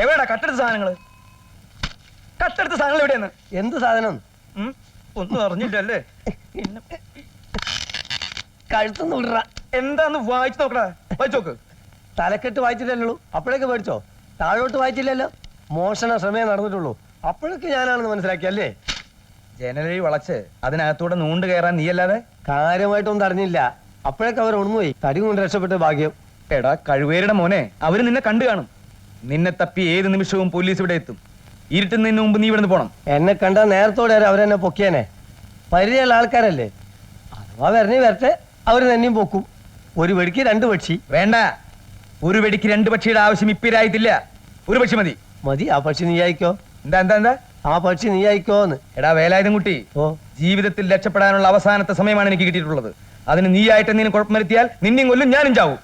എവിടെയാ കട്ടെടുത്ത സാധനങ്ങള്? കട്ടെടുത്ത സാധനങ്ങൾ എവിടെയാണ്? എന്ത് സാധനം? ഒന്നും അറിഞ്ഞില്ലല്ലേ? കഴുത്തുനിന്ന് വിടറ. എന്താന്ന് വായിച്ചു നോക്കടാ, വായിച്ചു നോക്ക്. തലക്കെട്ട് വായിച്ചില്ലല്ലോ, അപ്പോഴേക്ക് പേടിച്ചോ? താഴോട്ട് വായിച്ചില്ലല്ലോ. മോഷണ ശ്രമം നടന്നിട്ടുള്ളൂ, അപ്പോഴേക്ക് ഞാനാണെന്ന് മനസ്സിലാക്കിയല്ലേ? ജനലി വളച്ച് അതിനകത്തൂടെ നൂണ്ട് കയറാൻ നീയല്ലാതെ? കാര്യമായിട്ടൊന്നും അറിഞ്ഞില്ല, അപ്പോഴേക്ക് അവർ ഉണർന്നുപോയി. തടി കൊണ്ട് രക്ഷപ്പെട്ട ഭാഗ്യം. എടാ കഴിവേരുടെ മോനെ, അവര് നിന്നെ കണ്ടു കാണും. നിന്നെ തപ്പി ഏത് നിമിഷവും പോലീസ് ഇവിടെ എത്തും. ഇരുട്ടുന്നതിന് മുമ്പ് നീ ഇവിടെ പോണം. എന്നെ കണ്ടാ നേരത്തോടെ അവരെന്നെ പൊക്കിയാനെ. പരിചയമുള്ള ആൾക്കാരല്ലേ, അഥവാ വരണേ വരട്ടെ, അവര് തന്നെയും പൊക്കും. ഒരു വെടിക്ക് രണ്ട് പക്ഷി വേണ്ട. ഒരു വെടിക്ക് രണ്ട് പക്ഷിയുടെ ആവശ്യം ഇപ്പിരായിട്ടില്ല. ഒരു പക്ഷി മതി. മതി. ആ പക്ഷി നീ അയക്കോ. എന്താ എന്താ എന്താ? ആ പക്ഷി നീ അയക്കോന്ന്. എടാ വേലായുധം കുട്ടി, ഓ, ജീവിതത്തിൽ രക്ഷപ്പെടാനുള്ള അവസാനത്തെ സമയമാണ് എനിക്ക് കിട്ടിയിട്ടുള്ളത്. അതിന് നീ ആയിട്ട് എന്തെങ്കിലും കുഴപ്പം വരുത്തിയാൽ നിന്നെയും കൊല്ലും, ഞാനും ചാവും.